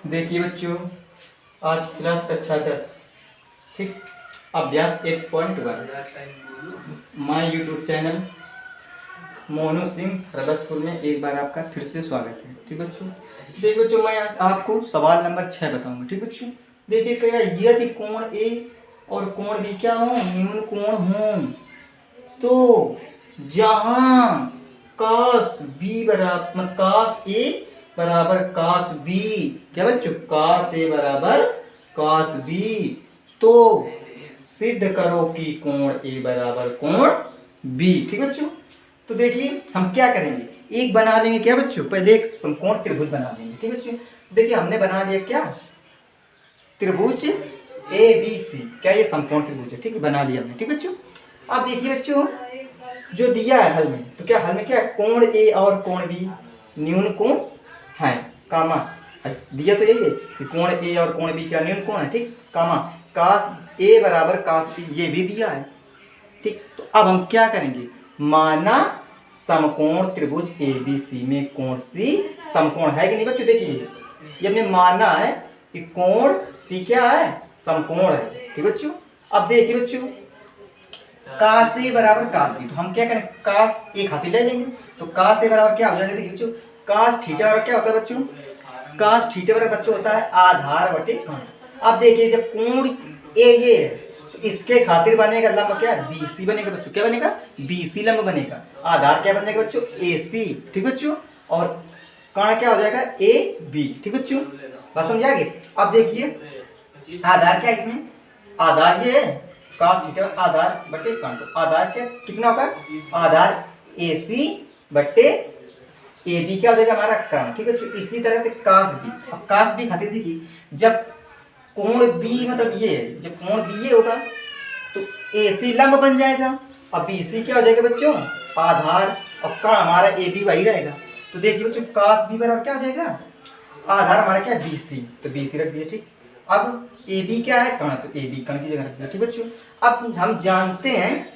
देखिए बच्चों, आज क्लास कक्षा 10, ठीक, अभ्यास 8.1 माय यूट्यूब चैनल मोनू सिंह रलसपुर में एक बार आपका फिर से स्वागत है। ठीक बच्चों, देखिए बच्चों, मैं आज आपको सवाल नंबर 6 बताऊंगा। ठीक बच्चों, देखिए कहेगा यदि कोण ए और कोण बी क्या हो, न्यून कोण हो, तो जहां कास बी बराबर कास ए बराबर कास बी, क्या बच्चों, कास ए बराबर कास बी, तो सिद्ध करो कि कोण ए बराबर कोण बी। ठीक बच्चों, तो देखिए हम क्या करेंगे, एक बना देंगे क्या बच्चों, पहले एक समकोण त्रिभुज बना देंगे। ठीक बच्चों, देखिए हमने बना लिया क्या, त्रिभुज ए बी सी, क्या ये समकोण त्रिभुज है। ठीक है, बना लिया हमने। ठीक बच्चों, अब देखिए बच्चों जो दिया है हल में, तो क्या हल में क्या है, कोण ए और कोण बी न्यून कोण है, कामा दिया तो यही है कि कोण ए और कोण बी क्या न्यून कोण है। ठीक, कामा कास ए बराबर कास बी, ये भी दिया है। ठीक, तो अब हम क्या करेंगे, माना समकोण त्रिभुज ए बी सी में कोण सी समकोण है कि नहीं बच्चों। देखिए ये हमने माना है कि कोण सी क्या है, समकोण है। ठीक बच्चों, अब देखिए बच्चों कास ए बराबर कास बी, तो हम क्या करें, कास ए खातिर ले लेंगे, तो कास ए बराबर क्या हो जाएगा, देखिए बच्चों कास थीटा बराबर क्या होता है बच्चों, कास थीटा बराबर बच्चों होता है आधार बटे कोण। अब देखिए जब कोण ए ये है, तो इसके खातिर बनेगा लंब क्या, बीसी बनेगा बच्चों, क्या बनेगा, बीसी लंब बनेगा, आधार क्या बन जाएगा बच्चों, एसी। ठीक बच्चों, और कोण क्या हो जाएगा, ए बी। ठीक बच्चों, बात समझ आ गई। अब देखिए आधार क्या है इसमें, आधार ये है कास थीटा आधार बटे कोण, तो आधार क्या कितना होगा, आधार एसी बटे ए बी क्या हो जाएगा हमारा कोण। ठीक है, तो इसी तरह से कास बी, अब कास बी खातिर देखिए जब कोण बी मतलब ये है, जब कोण बी ये होगा तो ए सी लंब बन जाएगा, अब बी सी क्या हो जाएगा बच्चों, आधार, और कोण हमारा ए बी वही रहेगा। तो देखिए बच्चों कास बी बराबर क्या हो जाएगा, आधार हमारा क्या है बी सी, तो बी सी रख दिया। ठीक, अब ए बी क्या है कोण, तो ए बी कोण की जगह रख दिया। ठीक बच्चों, अब हम जानते हैं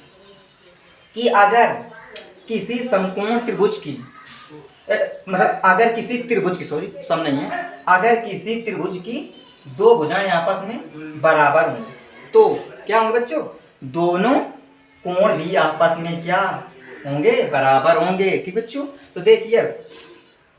कि अगर किसी समकोण त्रिभुज की मतलब अगर किसी त्रिभुज की, सॉरी सम नहीं है, अगर किसी त्रिभुज की दो भुजाएं आपस में बराबर हों तो क्या होंगे बच्चों, दोनों कोण भी आपस में क्या होंगे, बराबर होंगे। ठीक बच्चों, तो देखिए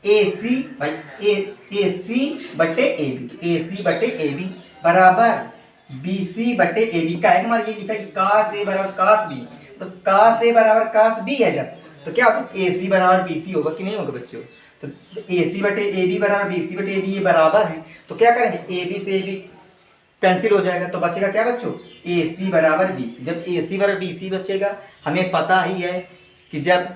ए सी भाई ए सी बटे ए बी, तो ए सी बटे ए बी बराबर बी सी बटे ए बी का है, हमारा ये लिखा है कि कास ए बराबर कास बी, तो कास ए बराबर कास बी है जब, तो क्या होगा, ए सी बराबर बी सी होगा कि नहीं होगा बच्चों, तो ए सी बटे ए बी बराबर बी सी बटे ए बी, ये बराबर है, तो क्या करेंगे ए बी से ए बी कैंसिल हो जाएगा, तो बचेगा क्या बच्चों, ए सी बराबर बी सी। जब ए सी बराबर बी सी बचेगा, हमें पता ही है कि जब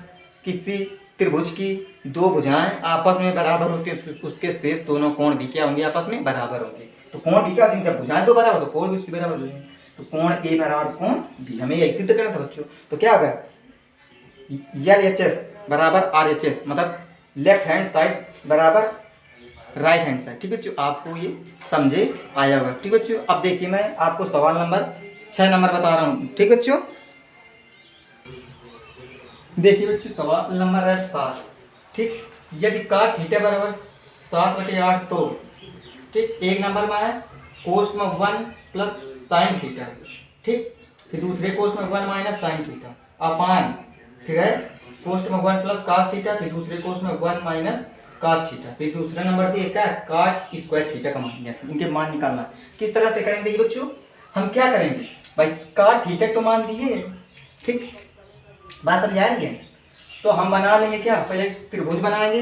किसी त्रिभुज की दो भुजाएं आपस में बराबर होती हैं उसके शेष दोनों कोण भी क्या होंगे, आपस में बराबर होंगे। तो कोण भी क्या होंगे, जब भुजाएं दो बराबर तो कोण भी उसकी बराबर हो जाएंगे, तो कोण ए बराबर कोण बी, हमें यही सिद्ध करना था बच्चों। तो क्या होगा, एल एच एस बराबर आर एच एस, मतलब लेफ्ट हैंड साइड बराबर राइट हैंड साइड। ठीक बच्चों, आपको ये समझे आया होगा। ठीक बच्चों, अब देखिए मैं आपको सवाल नंबर 6 नंबर बता रहा हूँ। ठीक बच्चों, देखिए बच्चों सवाल नंबर है 7। ठीक, यदि काट थीटा बराबर 7/8 तो ठीक, एक नंबर में है कोस में 1 प्लस साइन थीटा। ठीक, फिर दूसरे कोस में 1 माइनस साइन थीटा अपान, फिर है कोस में 1 प्लस कास थीटा, फिर दूसरे कोस में 1 माइनस कास थीटा, फिर दूसरा नंबर दिए क्या है काट स्क्वायर थीटा का मान, इनके मान निकालना। किस तरह से करेंगे ये बच्चों, हम क्या करेंगे भाई, काट थीटा तो मान दिए, ठीक बात समझ आ रही है, तो हम बना लेंगे क्या, पहले त्रिभुज बनाएंगे,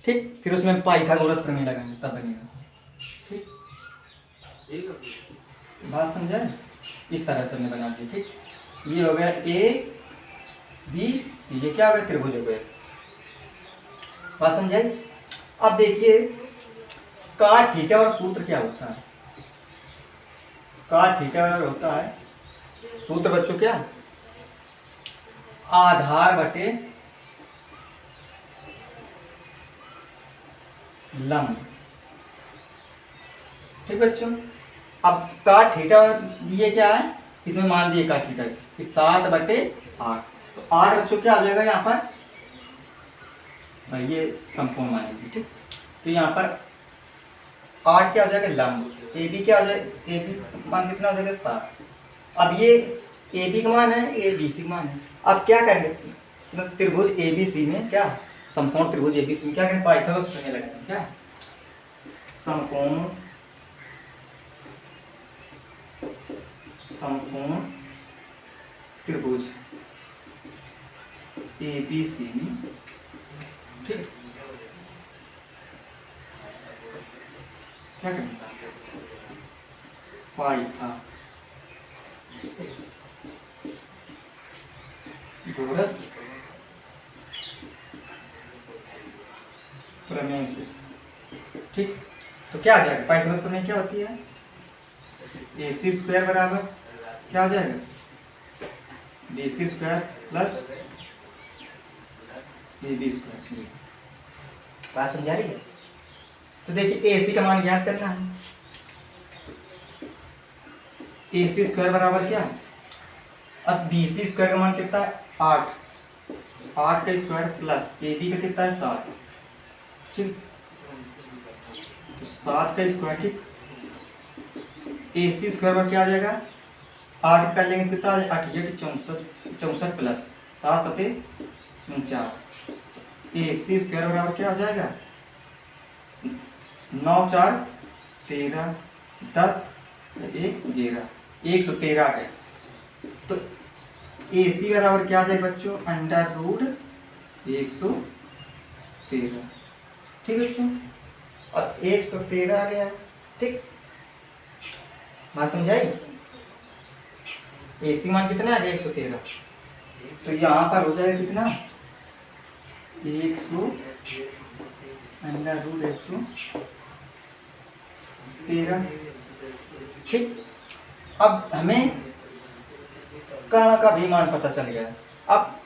ठीक, फिर उसमें पाइथागोरस प्रमेय लगाएंगे तब बनेगा। ठीक, बात समझा, इस तरह से हमने बना दिया। ठीक, ये हो गया ए बी सी, ये क्या हो गया, त्रिभुज हो गया। बात समझाई। अब देखिए काट थीटा और सूत्र क्या होता है, काट थीटा होता है सूत्र बच्चों क्या, आधार बटे लंब। ठीक बच्चों, अब काट थीटा ये क्या है, इसमें मान दिए काट थीटा कि 7/8, तो 8 बच्चों क्या हो जाएगा यहाँ पर, ये समकोण मान लीजिए। ठीक, तो यहाँ पर 8 क्या हो जाएगा लंब, ए बी क्या हो जाएगा, ए बी मान कितना हो जाएगा 7। अब ये ए बी का मान है, ए बी सी का मान है। अब क्या करेंगे, मतलब त्रिभुज ए बी सी में क्या, समकोण त्रिभुज ए बी सी में क्या करेंगे, पाइथागोरस प्रमेय लगाएंगे। क्या, समकोण त्रिभुज ए बी सी में, ठीक, क्या करेंगे, पाइथागोरस प्रमेय से, ठीक। तो क्या आ जाएगा, पाइथागोरस प्रमेय क्या होती है, ए सी स्क्वायर बराबर क्या हो जाएगा, B C square plus A B square. बात समझा रही है। तो देखिए ए सी का मान ज्ञात करना है, ए सी स्क्वायर बराबर क्या, अब बी सी स्क्वायर का मान कितना है 8, 8 का स्क्वायर प्लस ए बी का कितना है 7, ठीक, तो 7 का स्क्वायर, ठीक। ए सी स्क्वायर पर क्या आ जाएगा, 8 कर लेंगे कितना, 8 64 प्लस 7 7 49, ए सी स्क्वायर बराबर क्या हो जाएगा, 9 4 13 10 1 11, 113 है। तो ए सी बराबर क्या आ जाएगा बच्चों, अंडर रूट 113, ठीक बच्चों, और 113 आ गया, ठीक। बात समझाई, ए सी मान कितना आ गया 113, तो यहाँ पर हो जाएगा कितना 100 अंडर रूट 113, ठीक। अब हमें कर्ण का भी मान पता चल गया। अब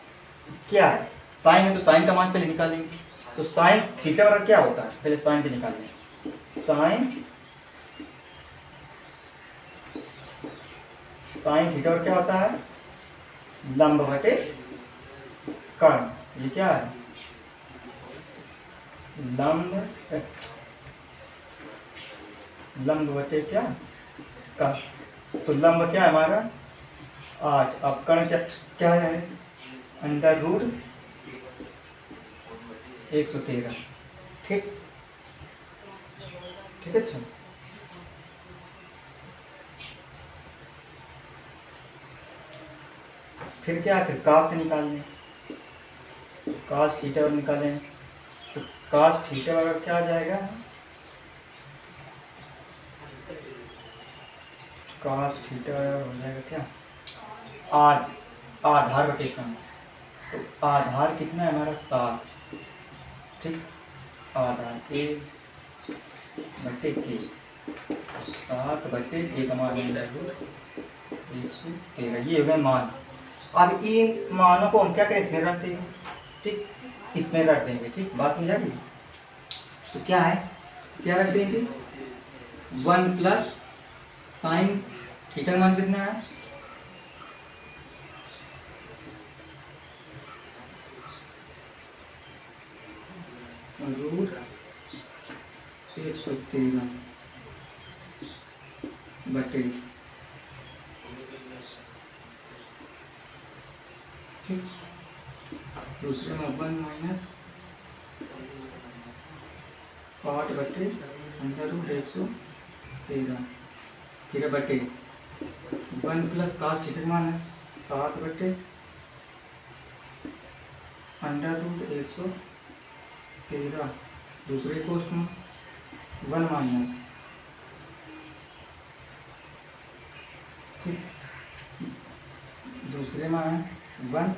क्या है, साइन है तो साइन का मान पहले निकालेंगे। तो साइन थीटा बराबर क्या होता है, पहले साइन के निकालेंगे। साइन थीटा और क्या होता है, लंब बटे कर्ण। ये क्या है, लंब बटे क्या, कर्ण। तो लंब क्या है हमारा 8, अब कर्ण क्या क्या है, अंडर रूट 113, ठीक, ठीक है। अच्छा, फिर क्या, फिर कास के निकालने, कास थीटा और निकालें। तो कास थीटा बराबर क्या आ जाएगा, कास थीटा हो जाएगा क्या, आधार बटे कर्ण। तो आधार कितना है हमारा 7, ठीक, आधार ए बटे के, 7 बटे ए का मान 113, ये हो गए मान। अब ये मानों को हम क्या करें, इसमें रख देंगे, ठीक, इसमें रख देंगे, ठीक। बात समझा रही, तो क्या है, तो क्या रख देंगे 1 प्लस साइन थीटा का मान कितना है, रूट 113 बटे, ठीक। दूसरे में 1 माइनस 8 बटे अंडर रूट 113, फिर बटे 1 प्लस कास थीटा का मान है 7 बटे अंडर रूट 113, दूसरे कोष्ठ में 1 माइनस, ठीक, दूसरे में है 1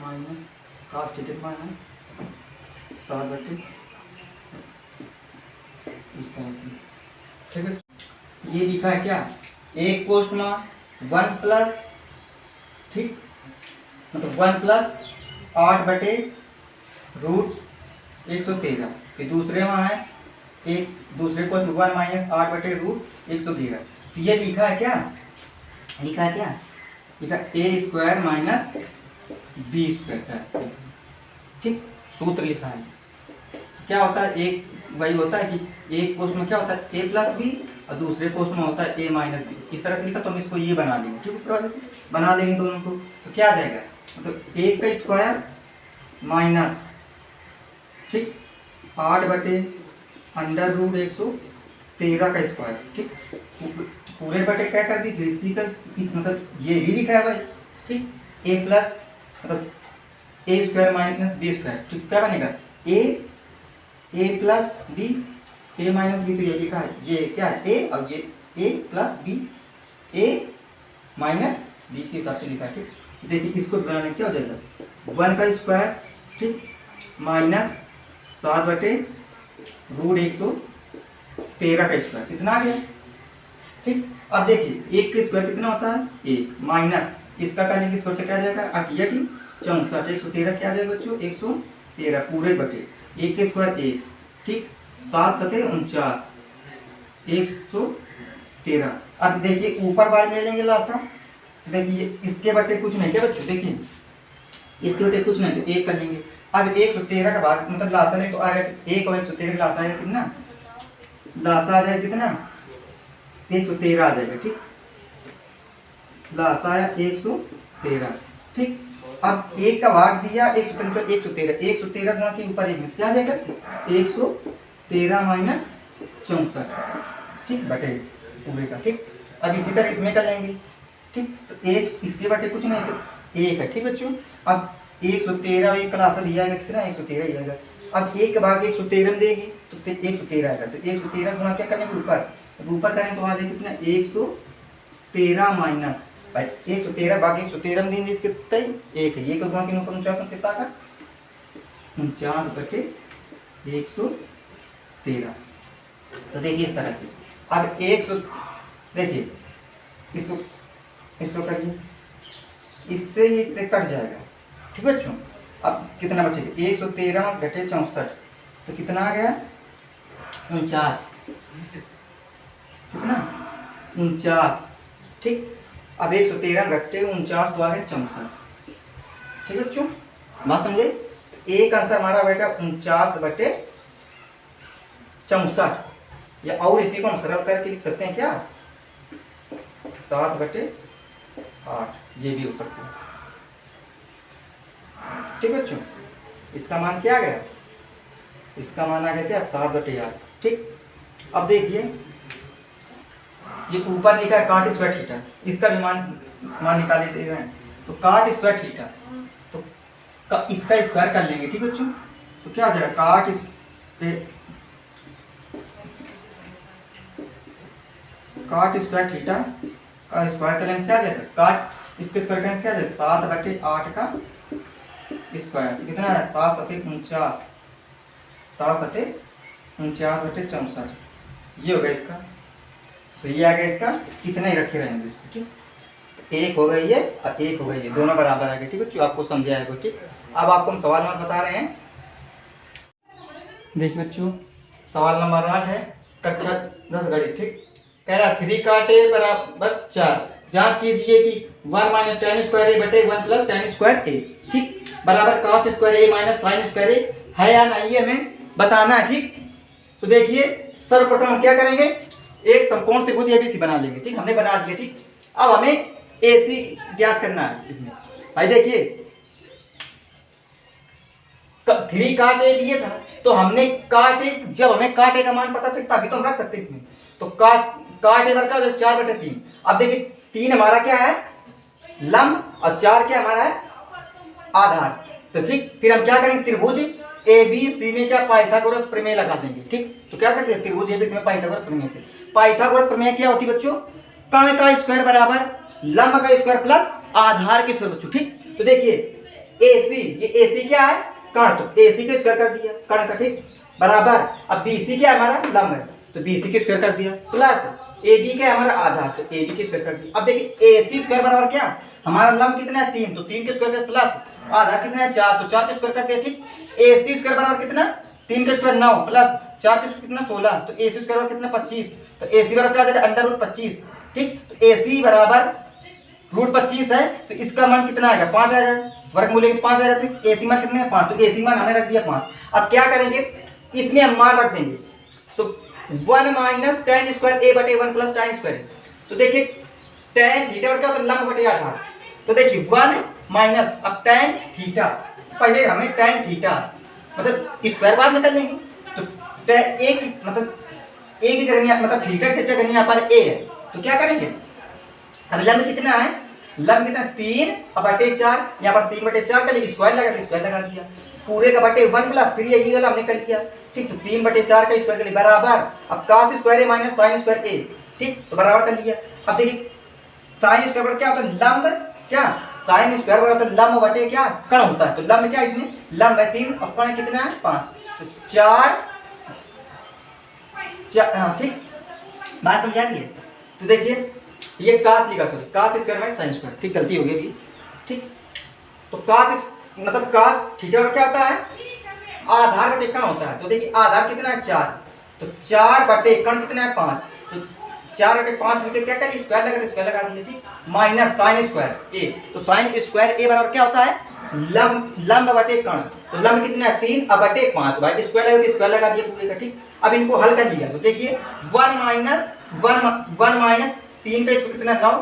माइनस कास थीटा का मान है 7 बटे, इस तरह से, ठीक है। ये लिखा है क्या, एक कोष्ठ में 1 प्लस, ठीक, मतलब 1 प्लस 8 बटे रूट 113, फिर दूसरे में है एक, दूसरे कोष्ठ में 1 माइनस 8 बटे रूट 113। तो ये लिखा है क्या, लिखा है क्या, लिखा ए स्क्वायर माइनस बी स्क्वायर, ठीक, सूत्र लिखा है। क्या होता है, एक वही होता है कि एक क्वेश्चन में क्या होता है ए प्लस बी और दूसरे क्वेश्चन में होता है ए माइनस बी। इस तरह से लिखा तो हम इसको ये बना लेंगे, ठीक है, बना लेंगे दोनों को। तो क्या आ जाएगा, मतलब एक का स्क्वायर माइनस, ठीक, 8/√113 का स्क्वायर, ठीक, पूरे बटे क्या कर दी, इसी का इस मतलब ये भी लिखा है भाई, ठीक, ए प्लस मतलब ए स्क्वायर माइनस बी स्क्वायर, ठीक, क्या बनेगा ए प्लस बी, ए माइनस बी तो ये लिखा है, ये क्या है ए, और ये ए प्लस बी, ए माइनस बी के हिसाब से लिखा है, ठीक। देखिए इसको बनाने क्या हो जाएगा, 1 का स्क्वायर, ठीक, माइनस 7/√113 का स्क्वायर, कितना आ गया, ठीक। अब देखिए 1 का स्क्वायर कितना होता है 1, माइनस इसका का लेंगे स्क्वायर तो क्या आ जाएगा 68, 64, 113 क्या आ जाएगा बच्चों 113 पूरे बटे 1 के स्क्वायर 1, ठीक, 7×7 = 113। अब देखिए ऊपर वाले ले लेंगे लासा, देखिए इसके बटे कुछ नहीं क्या बच्चों, देखिए इसके बटे कुछ नहीं तो 1 कर लेंगे। अब 113 का भाग मतलब लासा नहीं तो आएगा 1 और 113 का लासा आएगा कितना, लासा आ जाएगा कितना 113 आ जाएगा, ठीक, लासा आया 113, ठीक। अब 1 का भाग दिया 113, 113 गुणा के ऊपर 1 में क्या आ जाएगा 113 माइनस 64, ठीक, बटे पूरे का, ठीक। अब इसी तरह इसमें कर लेंगे, ठीक, तो 1 इसके बटे कुछ नहीं तो 1 है, ठीक बच्चों। अब 113 एक क्लास भी आएगा कितना 113 ही आएगा। अब 1 का भाग 113 में देंगे तो 113 आएगा, तो 113 गुणा क्या करेंगे ऊपर करेंगे तो आ जाएगा कितना 113 माइनस भाई 113 भाग 113 में देंगे कितना 1 है, ये का गुणा के ऊपर 49 में कितना का 49/113। तो देखिए इस तरह से अब 100 देखिए इसको करिए, इससे कट जाएगा, ठीक है बच्चों। अब कितना बचेगा 113 घटे 64 तो कितना आ गया 49, कितना 49, ठीक। अब 113 घटे 49 तो आ गए 64, ठीक है बच्चों, बात समझे। एक आंसर हमारा होगा 49/64 या और इसी को हम सरल करके लिख सकते हैं क्या 7/8, ये भी हो सकता है, ठीक बच्चों। इसका मान क्या आ गया, इसका मान आ गया क्या 7/8, ठीक। अब देखिए ये ऊपर लिखा है cot स्क्वायर थीटा, इसका भी मान निकाले दे रहे हैं तो cot स्क्वायर थीटा तो इसका स्क्वायर कर लेंगे, ठीक बच्चों। तो क्या आ जाएगा cot स्क्वायर थीटा का स्क्वायर कर लेंगे क्या आ जाएगा cot इसके स्क्वायर करेंगे क्या आ जाएगा 7/8 का स्क्वायर कितना है 7×7 7/8 ये हो गया इसका, तो ये आ गया इसका, इतना ही रखे रहेंगे इसको, ठीक। एक हो गई ये और एक हो गई ये, दोनों बराबर आ गए, ठीक बच्चों, आपको समझा है, ठीक। अब आपको हम सवाल नंबर बता रहे हैं, देखिए बच्चों सवाल नंबर 8 है कक्षा 10 गणित, ठीक। कह रहा 3 cot A = 4, जांच कीजिए कि 1 - tan² A बटे 1 + tan² A, ठीक, बराबर cos² A - sin² A है या नहीं हमें बताना है, ठीक। तो देखिए सर्वप्रथम हम क्या करेंगे एक समकोण त्रिभुज एबीसी बना लेंगे, ठीक, हमने बना दिया, ठीक। अब हमें एसी ज्ञात करना है इसमें, भाई देखिए 3 cot A दिए था तो हमने cot A, जब हमें cot A का मान पता चलता अभी तो हम रख सकते हैं इसमें, तो cot A का जो 4/3। अब देखिए 3 हमारा क्या है लंब और 4 क्या हमारा है आधार, तो ठीक। फिर हम क्या करेंगे त्रिभुज ABC में क्या पाइथागोरस प्रमेय लगा देंगे, ठीक। तो क्या करते हैं त्रिभुज ABC में पाइथागोरस प्रमेय से, पाइथागोरस प्रमेय क्या होती है बच्चों कर्ण का स्क्वायर बराबर लंब का स्क्वायर प्लस आधार के स्क्वायर, बच्चों, ठीक। तो देखिए AC, ये AC क्या है कर्ण, तो AC के स्क्वायर कर दिया कर्ण का, ठीक, बराबर अब BC क्या है हमारा लंब है तो BC के स्क्वायर कर दिया प्लस AB क्या है हमारा आधार तो AB के स्क्वायर कर दिया। अब देखिए AC स्क्वायर बराबर क्या हमारा लंब कितना है 3 तो 3 के स्क्वायर प्लस आधार कितना है 4 तो 4 के स्क्वायर कर दिया, ठीक। AC स्क्वायर बराबर कितना 3 के स्क्वायर 9 प्लस 4 के स्क्वायर कितना 16 तो AC स्क्वायर बराबर कितना 25 तो AC बराबर क्या आ जाएगा √25, ठीक। तो AC बराबर √25 है तो इसका मान कितना आएगा 5 आएगा, वर्गमूल 5 आएगा तो AC मान कितना है 5, तो AC मान हमने रख दिया 5। अब क्या करेंगे इसमें हम मान रख देंगे। तो 1 माइनस टेन स्क्वायर ए बटे 1 प्लस टेन स्क्वायर। तो देखिए टेन थीटा क्या होता है, लंब बटे आधार। तो देखिए 1 माइनस अब टेन थीटा, पहले हमें टेन थीटा मतलब स्क्वायर बाद में कर लेंगे। तो एक मतलब ए की जगह मतलब थीटा की चर्चा करनी यहाँ पर ए है, तो क्या करेंगे, अब लंब कितना है, लंब कितना 3 और बटे 4, यहाँ पर 3 बटे 4 कर लिए, स्क्वायर लगा तो स्क्वायर लगा दिया, पूरे का बटे 1 प्लस फिर ये वाला हमने कर लिया। ठीक, तो 3 बटे 4 का स्क्वायर कर लिया बराबर, अब cos स्क्वायर ए माइनस साइन स्क्वायर ए। ठीक, तो बराबर कर लिया। अब देखिए साइन स्क्वायर क्या होता है, लंब क्या, साइन स्क्वायर होता है लंब बटे क्या कण होता है। तो लंब क्या इसमें, लंब है 3 और कण कितना है 5, तो 4। हाँ ठीक, बात समझा दिए। तो देखिए ये कास लिखा, sorry cos square minus sine square, ठीक गलती हो गई अभी। ठीक, तो कास मतलब कास थीटा क्या होता है, आधार बटे कण होता है। तो देखिए आधार कितना है 4, तो 4 बटे कण कितना है 5, तो 4 बटे 5 मिलकर क्या करिए स्क्वायर लगा, तो स्क्वायर लगा दिए। ठीक, माइनस साइन स्क्वायर ए, तो साइन स्क्वायर ए बराबर क्या होता है, लंब बटे कण। तो लंब कितना है 3 और बटे 5, भाई स्क्वायर लगा तो स्क्वायर लगा दिए पूरे का। ठीक, अब इनको हल कर लिया, तो देखिए 1 माइनस 3 का स्क्वायर कितना 9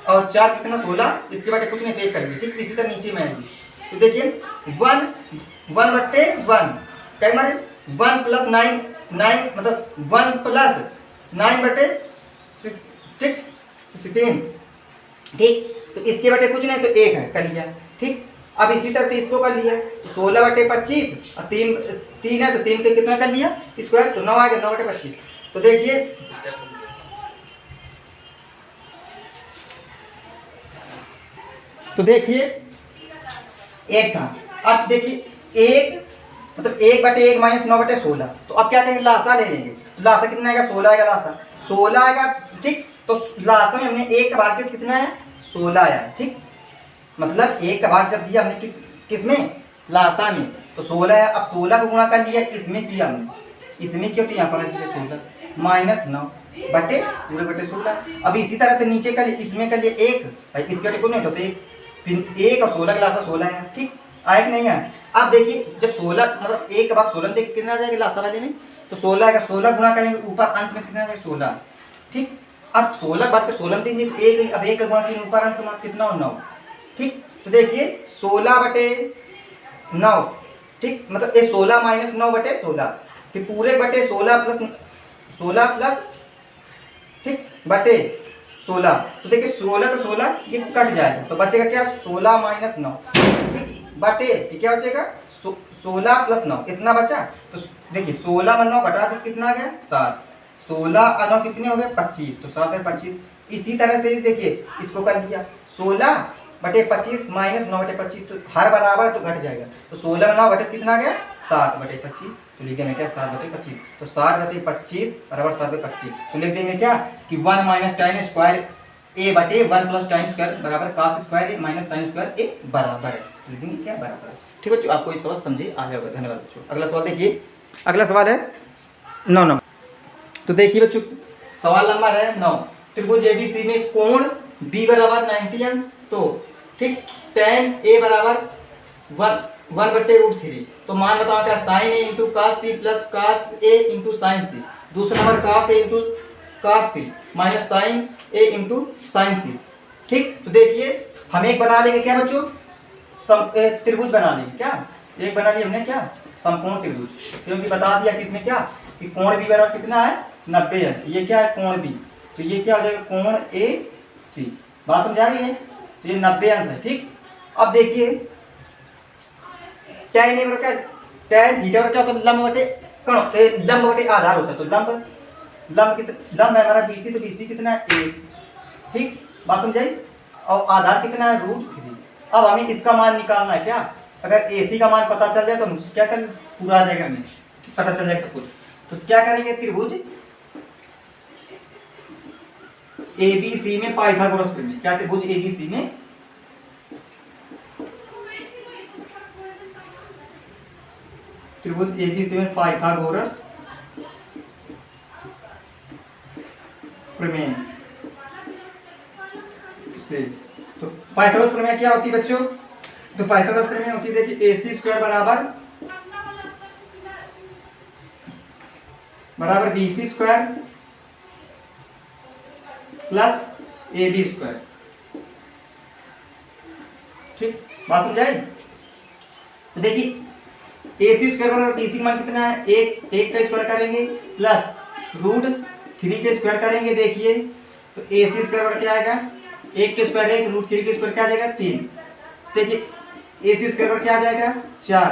और 4 कितना 16, इसके बाद कुछ नहीं टेक करेंगे। ठीक, इसी तरह नीचे में आएंगे। तो देखिए 1 बटे 1 कई मारे 1 प्लस 9 मतलब 1 प्लस 9 बटे 16। ठीक, तो इसके बटे कुछ नहीं तो 1 है, कर लिया। ठीक, अब इसी तरह से इसको कर लिया, तो 16 बटे 25 और 3 है तो 3 के कितना कर लिया स्क्वायर, तो 9 आ गया 9 बटे 25। तो देखिए एक था, अब देखिए 1 मतलब 1 बटे 1 माइनस 9 बटे 16। तो अब क्या करेंगे, लासा ले लेंगे। तो लासा कितना आएगा 16 आएगा, लासा 16 आएगा। ठीक, तो लासा में हमने 1 का भाग कितना है 16 आया। ठीक, मतलब 1 का भाग जब दिया हमने किसमें, लासा में, तो 16 है। अब 16 को गुणा कर लिया, इसमें किया हमने, इसमें क्यों, तो यहाँ पर दिया 16 माइनस 9 बटे पूरे बटे 16। अब इसी तरह से नीचे कर लिए, इसमें कर लिए 1, इसके बटे को नहीं तो 1, फिर 1 और 16 का लासा 16 है। ठीक, आए कि नहीं है। अब देखिए जब 16 मतलब 1 का भाग 16 देखिए कितना आ जाएगा लासा वाले में, तो 16 आएगा, 16 गुणा करेंगे ऊपर अंश में कितना आ जाएगा 16। ठीक, अब 16 बात 16 देंगे तो 1, अब 1 का गुणा करेंगे ऊपर अंश में कितना हो 9। ठीक, तो देखिए 16 बटे 9। ठीक, मतलब ये 16 माइनस 9 बटे 16, फिर पूरे बटे 16 प्लस ठीक बटे 16। तो देखिए 16 तो 16 ये कट जाएगा, तो बचेगा क्या 16 माइनस 9। ठीक, बटे क्या बचेगा 16 प्लस 9 इतना बचा। तो देखिए 16 में 9 घटा दे कितना आ गया 7, 16 और 9 कितने हो गए 25, तो 7 है 25। इसी तरह से देखिए इसको कर लिया 16 बटे 25 माइनस 9 बटे 25, तो हर बराबर तो घट जाएगा। तो 16 में 9 घटे कितना आ गया 7 बटे 25, तो लिख देंगे क्या 7 बटे 25। तो 7 बटे 25 बराबर 7 बटे 25, तो लिख देंगे क्या कि 1 माइनस टेन स्क्वायर ए बटे 1 प्लस टेन स्क्वायर बराबर कास स्क्वायर ए माइनस साइन स्क्वायर ए बराबर है। लिख देंगे क्या बराबर है। ठीक है बच्चों, आपको ये सवाल समझे आ गया होगा। धन्यवाद बच्चों। अगला सवाल देखिए, अगला सवाल है 9 नंबर। तो देखिए बच्चों सवाल नंबर है 9, त्रिभुज एबीसी में कोण बी बराबर 90 अंश। तो ठीक, tan ए बराबर 1 बटे रूट 3। तो मान बताओ क्या sine A into cos C plus cos A into sine C. दूसरा number cos A into cos C minus sine A into sine C. ठीक, तो देखिए हम एक बना लेंगे क्या बच्चों, त्रिभुज बना लेंगे। क्या एक बना लिया हमने क्या समकोण त्रिभुज, क्योंकि बता दिया कि इसमें क्या कि कोण बी बराबर कितना है 90 अंश। ये क्या है कोण बी, तो ये क्या हो जाएगा कोण ए सी। बात समझा रही है, तो ये 90 अंश है। ठीक, अब देखिए tan ए बराबर क्या, tan थीटा बराबर क्या होता है लंब बटे कण, लंब बटे आधार होता है। तो लंब है हमारा बीसी, तो बीसी कितना है 1। ठीक, बात समझाई, और आधार कितना है √3। अब हमें इसका मान निकालना है क्या, अगर AC का मान पता चल जाए तो क्या कर पूरा आ जाएगा, हमें पता चल जाएगा सब कुछ। तो क्या करेंगे त्रिभुज ABC में पाइथागोरस प्रमेय। क्या त्रिभुज ABC में त्रिभुज ABC में पाइथागोरस प्रमेय से। तो पाइथागोरस प्रमेय क्या होती है बच्चों, तो पाइथागोरस प्रमेय होती है देखिए AC स्क्वायर बराबर बराबर B C square plus A B square. ठीक, बात समझाई। तो देखिए ए सी स्क्वायर बराबर बी सी का मान कितना है, एक का स्क्वायर करेंगे प्लस रूट 3 के स्क्वायर करेंगे। देखिए तो ए सी स्क्वायर बराबर क्या आएगा, एक के स्क्वायर एक, रूट 3 के स्क्वायर क्या आ जाएगा 3। देखिए ए सी स्क्वायर बराबर क्या आ जाएगा 4,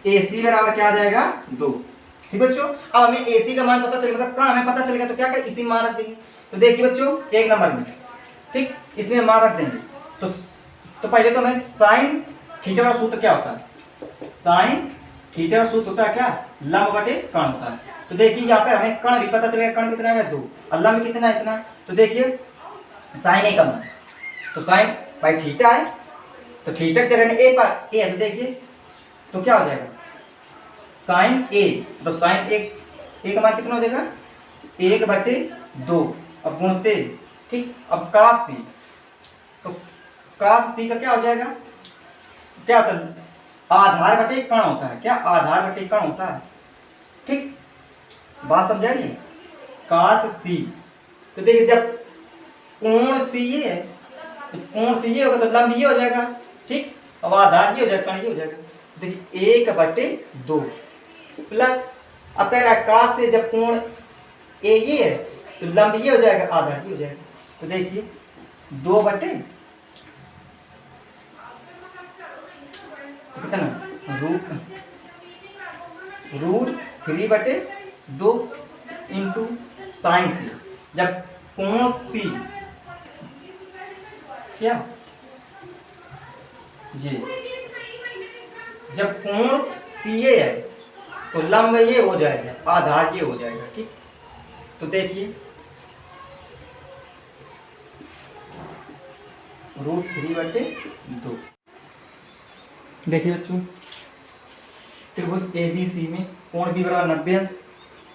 ए सी बराबर क्या आ जाएगा 2। ठीक बच्चों, अब हमें ए सी का मान पता चलेगा, मतलब कहाँ हमें पता चलेगा तो क्या करें, इसी में मान रख देंगे। तो देखिए बच्चों एक नंबर में, ठीक, इसमें मान रख देंगे। तो पहले तो हमें साइन थीटा का सूत्र क्या होता है, साइन थीटा का सूत्र होता है क्या, लंब बटे कर्ण होता है। तो देखिए यहाँ पर हमें कर्ण भी पता चलेगा, कर्ण कितना है 2 और लंब कितना है इतना। तो देखिए साइन ए का मान, तो साइन बाई थीटा है, तो थीटा की जगह ए पर ए है, तो देखिए तो क्या हो जाएगा साइन ए, मतलब साइन ए का मान कितना हो जाएगा 1/2 अब गुणते। ठीक, अब काश सी, तो काश सी का क्या हो जाएगा, क्या होता है आधार बटे कर्ण होता है, क्या आधार बटे कर्ण होता है। ठीक, बात समझा रही है, काश सी। तो देखिए जब कोण सी ये है तो कोण सी ये होगा तो लंब ये हो जाएगा। ठीक, अब आधार ये हो जाएगा, कर्ण ये हो जाएगा। देखिए 1/2 प्लस, अब कह रहा है काश से जब कोण ए ये है तो लंब ये हो जाएगा, आधार ये हो जाएगा। तो देखिए 2/, तो कितना रूट 3/2 इंटू साइन सी। जब कोण सी क्या ये, जब कोण सी ए है तो लंब ये हो जाएगा, आधार ये हो जाएगा। ठीक, तो देखिए रूट 3/2। देखिए बच्चों त्रिभुज ए बी सी में कोण बी बराबर 90 अंश,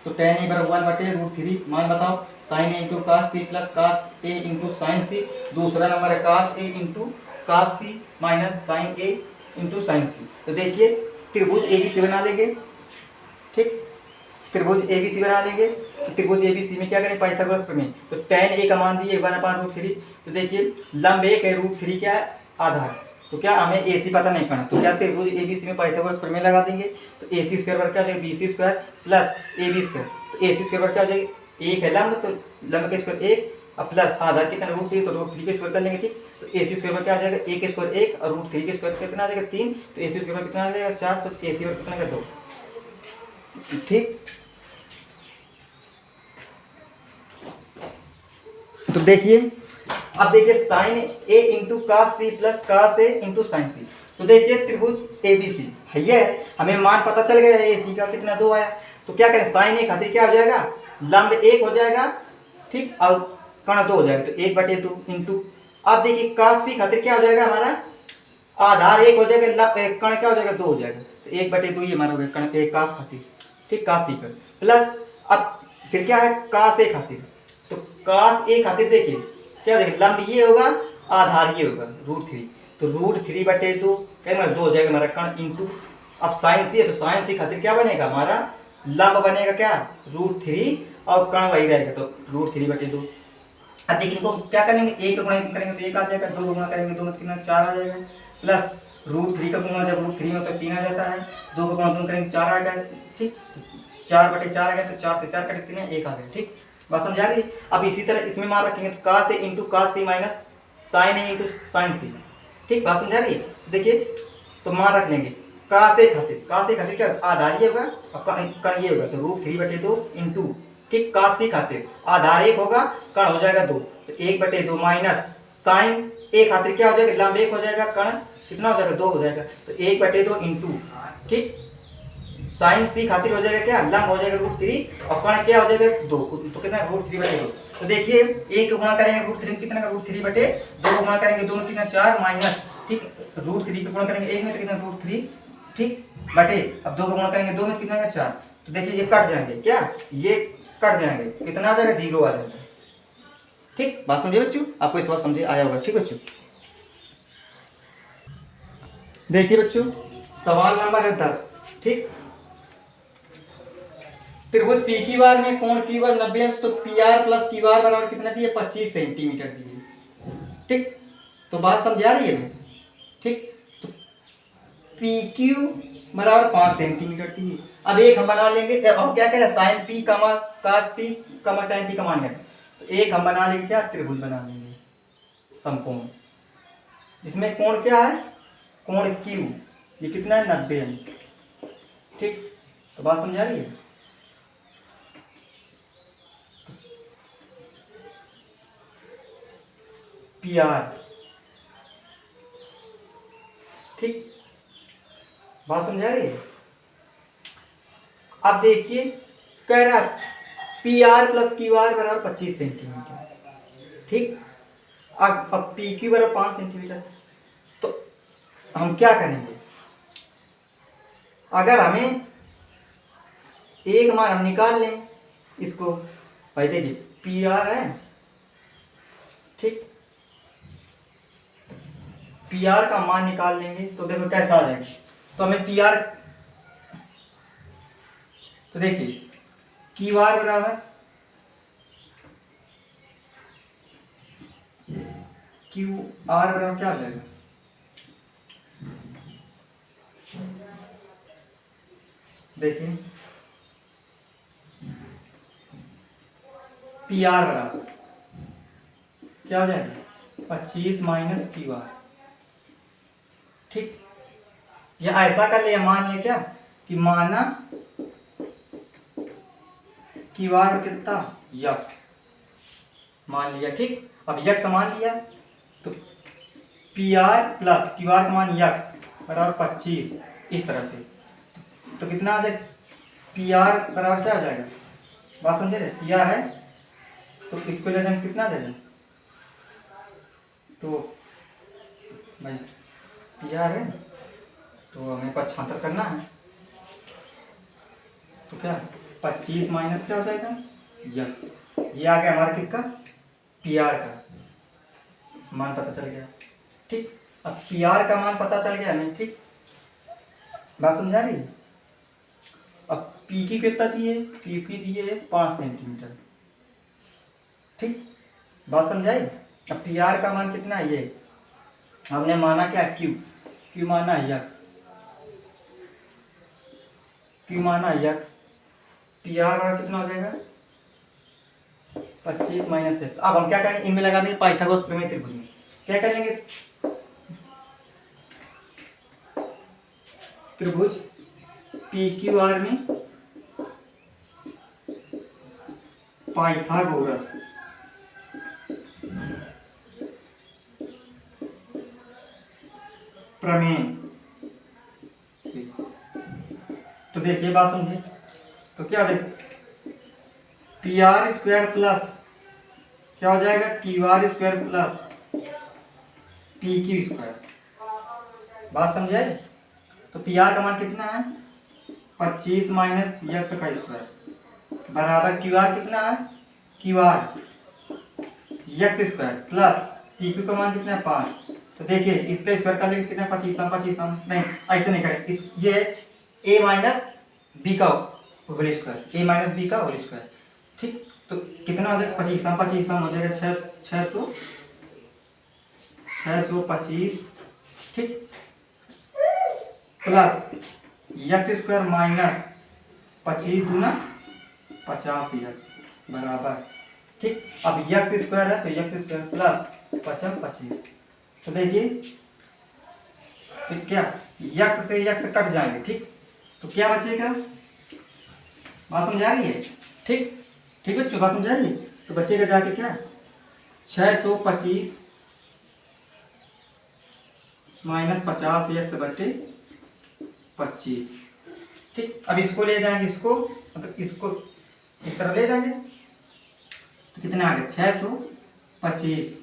तो tan ए बराबर 1/√3। मान बताओ sine A into cos C plus cos A into sine C. दूसरा नंबर है cos A into cos C minus sine A into sine C. तो देखिए त्रिभुज ए बी सी बना लेंगे। ठीक, त्रिभुज ए बी सी बना लेंगे। तो त्रिभुज ए बी सी में क्या करें, पाइथागोरस प्रमेय। तो tan ए का मान दिए 1/√3। तो देखिए लंब एक है, √3 क्या है आधार, तो क्या हमें ए सी पता नहीं करना, तो क्या त्रिभुज ए बी सी में पाइथागोरस प्रमेय लगा देंगे। तो ए सी स्क्वायर बराबर क्या हो जाएगा B C square plus A B square. तो ए सी स्क्वायर बराबर क्या हो जाएगा, एक है लंब तो लंब के स्क्वायर 1 और प्लस आधार कितना √3, तो √3 के स्क्वायर कर लेंगे। ठीक, तो ए सी स्क्वायर पर क्या आ जाएगा 1 के स्क्वायर 1 और √3 के स्क्वायर कितना आ जाएगा 3, तो ए सी स्क्वायर पर कितना आ जाएगा 4, तो ए सी पर कितना का 2। ठीक, तो देखिए अब देखिए sine A into cos C plus cos A into sine C. तो देखिए त्रिभुज ए बी सी है ये, हमें मान पता चल गया ए सी का कितना 2 आया। तो क्या करें साइन ए खातिर क्या हो जाएगा, लंब 1 हो जाएगा। ठीक, और कर्ण 2 हो जाएगा, तो 1/2 इंटू। अब देखिए कास सी खातिर क्या हो जाएगा हमारा, आधार 1 हो जाएगा, कर्ण क्या हो जाएगा 2 हो जाएगा, तो 1/2 ये हमारा हो गया कर्ण एक कास खातिर। ठीक, कास सी पर प्लस अब फिर क्या है कास ए खातिर। तो कास ए खातिर देखिए क्या हो जाएगा, लंब ये होगा आधार ये होगा √3, तो √3/2 क्या हमारा 2 हो जाएगा हमारा कर्ण इंटू। अब साइन सी है तो साइन सी खातिर क्या बनेगा हमारा, लंब बनेगा क्या √3 और कर्ण वही रहेगा, तो √3/2। अब देखिए इनको क्या करेंगे, 1 का गुणा करेंगे तो 1 आ जाएगा, 2 का गुणा करेंगे 2 में कितना 4 आ जाएगा, प्लस √3 का गुणा जब √3 में तो 3 आ जाता है, 2 का गुणा 2 करेंगे 4 आ गया। ठीक, 4/4 आ गया, तो 4 से 4 कटे कितने 1 आ गया। ठीक, बात समझा गई। अब इसी तरह इसमें मान रखेंगे तो कास A into cos C minus sine A into sine C. ठीक, बात समझा रही है। देखिए तो मान रख लेंगे कास ए खातिर क्या आधार ये होगा और कर्ण ये होगा, तो √3/2 इंटू। ठीक, कास सी खातिर आधार 1 होगा, कर्ण हो जाएगा 2, तो 1/2 माइनस साइन ए खातिर क्या हो जाएगा, लंब 1 हो जाएगा, कर्ण कितना हो जाएगा 2 हो जाएगा, तो 1/2 इंटू। ठीक, साइन सी खातिर हो जाएगा क्या, लंब हो जाएगा √3 और कर्ण क्या हो जाएगा 2, तो कितना √3/2। तो देखिए 1 का गुणा करेंगे √3 कितना का √3/2 का गुणा करेंगे 2 में कितना 4 माइनस। ठीक, √3 का गुणा करेंगे 1 में तो कितना √3। ठीक, बटे अब 2 का गुणा करेंगे 2 में कितना का 4, तो देखिए ये कट जाएंगे, क्या ये कट जाएंगे, कितना आ जाएगा 0 आ जाएगा। ठीक, बात समझिए बच्चों, आपको इस बात समझे आया होगा। ठीक बच्चों, देखिए बच्चों सवाल नंबर है 10। ठीक, त्रिभुज पी क्यू आर में कोण क्यू आर 90 अंश, तो P R plus Q R बराबर कितना दिए 25 सेंटीमीटर दिए। ठीक, तो बात समझा रही है। ठीक, तो पी क्यू बराबर 5 सेंटीमीटर दिए। अब एक हम बना लेंगे, अब क्या करें, साइन पी कमा कास पी कमा tan पी का मान है, तो एक हम बना लेंगे क्या, त्रिभुज बना लेंगे समकोण, जिसमें कोण क्या है, कोण क्यू, ये कितना है 90 अंश। ठीक, तो बात समझा रही है। पी आर, ठीक, बात समझा रही है। अब देखिए कह रहा P R plus Q R बराबर 25 सेंटीमीटर। ठीक, अब पी क्यू बराबर 5 सेंटीमीटर, तो हम क्या करेंगे, अगर हमें एक मान हम निकाल लें इसको, भाई देखिए पी आर है, ठीक, पी आर का मान निकाल लेंगे तो देखो कैसा आ जाएगा। तो हमें पी आर, तो देखिए क्यू आर बराबर क्यू आर बराबर क्या हो जाएगा, देखिए पी आर बराबर क्या हो जाएगा 25 माइनस क्यू आर। ठीक, या ऐसा कर लिया, मान लिया क्या कि माना क्यू आर कितना यक्स मान लिया। ठीक, अब यक्स मान लिया तो P R plus Q R का मान यक्स बराबर 25, इस तरह से, तो कितना आ जाएगा, पी आर बराबर क्या आ जाएगा, बात समझे रहे, पी आर है तो इसको ले जाएंगे कितना देगा, तो भाई पी आर है तो हमें 75 करना है, तो क्या 25 माइनस क्या हो जाएगा यक्स, ये आ गया हमारा किसका, पी आर का मान पता चल गया। ठीक, अब पी आर का मान पता चल गया नहीं, ठीक, बात समझा रही। अब पी की कितना दिए, पी की दिए 5 सेंटीमीटर। ठीक, बात समझाई। अब पी आर का मान कितना है, ये हमने माना क्या, क्यू, क्यू माना यक्स, क्यू माना यक्स, पी आर का कितना हो जाएगा 25 माइनस एक्स। अब हम क्या करेंगे, इनमें लगा देंगे पाइथागोरस प्रमेय त्रिभुज में, क्या करेंगे, त्रिभुज पी क्यू आर में पाइथागोरस प्रमेय। तो देखिए बात समझिए, तो क्या देख पी आर स्क्वायर प्लस क्या हो जाएगा, Q R square plus P Q square, बात समझाई। तो पी आर का मान कितना है 25 माइनस यक्स का स्क्वायर बराबर क्यू आर कितना है, Q R x square plus P Q का मान कितना है 5। तो देखिए इसका स्क्वायर कर लेंगे कितना, 25 नहीं, ऐसे नहीं करें, इस ये ए माइनस बी का होल स्क्वायर, ए माइनस बी का होल स्क्वायर। ठीक, तो कितना हो जाएगा 25 हो जाएगा 625। ठीक, प्लस यक्स स्क्वायर माइनस 25 दूना 50 यक्स बराबर। ठीक, अब यक्स स्क्वायर है तो यक्स स्क्वायर प्लस 25। तो देखिए तो क्या यक्स से यक्स कट जाएंगे। ठीक, तो क्या बचेगा, बात समझा रही है। ठीक, ठीक बच्चों, बात समझा रही है। तो बचेगा जाके क्या 625 माइनस 50 यक्स बटे 25। ठीक, अब इसको ले जाएंगे, इसको मतलब इसको इस तरह ले जाएंगे तो कितना आ गया 625।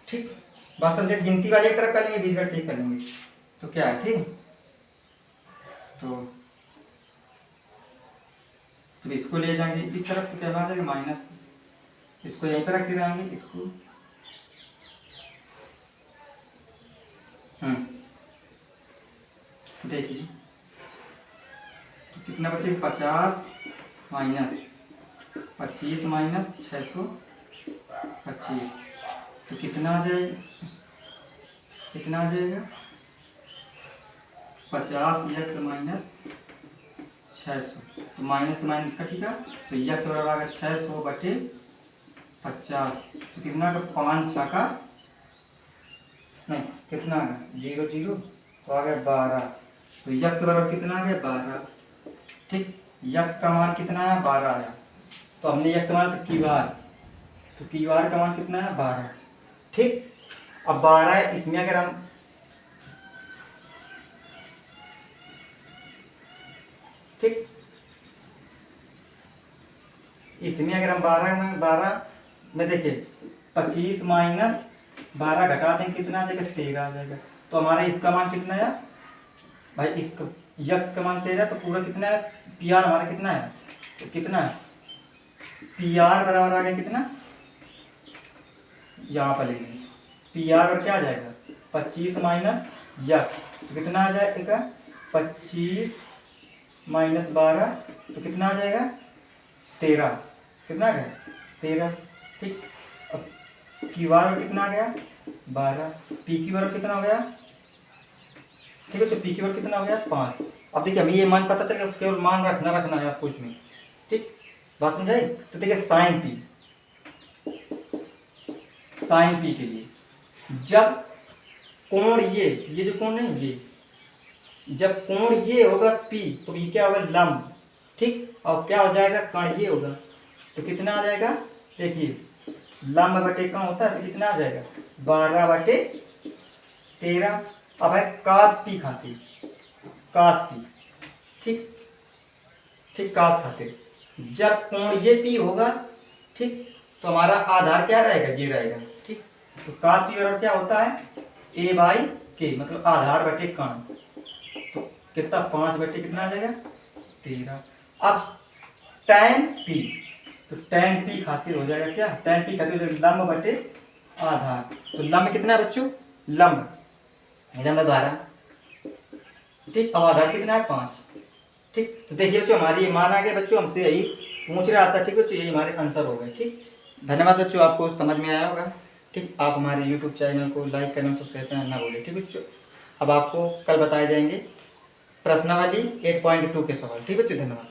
ठीक, बात समझे, गिनती वाली एक तरफ कर लेंगे, बीच ठीक कर लेंगे, तो क्या है, ठीक, तो फिर इसको ले जाएंगे इस तरफ तो क्या आ जाएगा माइनस, इसको यहीं पर रख के जाएंगे इसको, देखिए तो कितना बचे 50 माइनस 25 माइनस 625, तो कितना आ जाएगा, कितना आ जाएगा 50x माइनस 600, तो माइनस तो माइनस कटेगा, तो x बराबर आ गया 600 बटे 50, तो कितना का 5 छक्का नहीं कितना आ गया 0 0, तो आ गया 12, तो x बराबर कितना आ गया 12। ठीक, x का मान कितना आया 12 आया, तो हमने x मान तो की बार का मान कितना है 12। ठीक, अब 12 है, इसमें अगर हम ठीक इसमें अगर हम 12 में देखिए 25 माइनस 12 घटा देंगे कितना आ जाएगा 13 आ जाएगा, तो हमारा इसका मान कितना है भाई, इसका यक्स का मान 13, तो पूरा कितना है पी आर हमारा कितना है, तो कितना है पी आर बराबर आ गया कितना, यहाँ पर लिखेंगे पी आर और क्या आ जाएगा 25 माइनस यक्स, तो कितना आ जाएगा 25 माइनस 12, तो कितना आ जाएगा 13, कितना आ गया 13। ठीक, अब क्यू आर कितना आ गया 12, पी क्यू आर कितना हो गया, ठीक है, तो पी क्यू आर कितना हो गया 5। अब देखिए हमें ये मान पता चल गया, केवल मान रखना है आपको इसमें। ठीक, बात समझाई। तो देखिए साइन पी के लिए जब कोण ये जो कोण नहीं ये, जब कोण ये होगा P तो ये क्या होगा लंब। ठीक, और क्या हो जाएगा कण ये होगा, तो कितना आ जाएगा देखिए लंब बटे कण होता है, तो कितना आ जाएगा 12 बटे 13। अब है cos P खातिर, cos P। ठीक ठीक, cos खातिर जब कोण ये P होगा, ठीक, तो हमारा आधार क्या रहेगा ये रहेगा। ठीक, तो cos P बराबर क्या होता है a बाई के, मतलब आधार बटे कण, तो कितना 5 बटे कितना आ जाएगा 13। अब tan P, तो tan P खातिर हो जाएगा क्या, tan P खातिर लंब बटे आधार, तो लंब कितना है बच्चों, लंब 12। ठीक, अब आधार कितना है 5। ठीक, तो देखिए बच्चों हमारी ये मान आ गया बच्चों, हमसे यही पूछ रहा था। ठीक बच्चों, यही हमारे आंसर हो गए। ठीक, धन्यवाद बच्चों, आपको समझ में आया होगा। ठीक, आप हमारे YouTube चैनल को लाइक करना सब्सक्राइब करना ना भूलें। ठीक बच्चों, अब आपको कल बताए जाएंगे प्रश्नावली 8.2 के सवाल। ठीक बच्चों, धन्यवाद।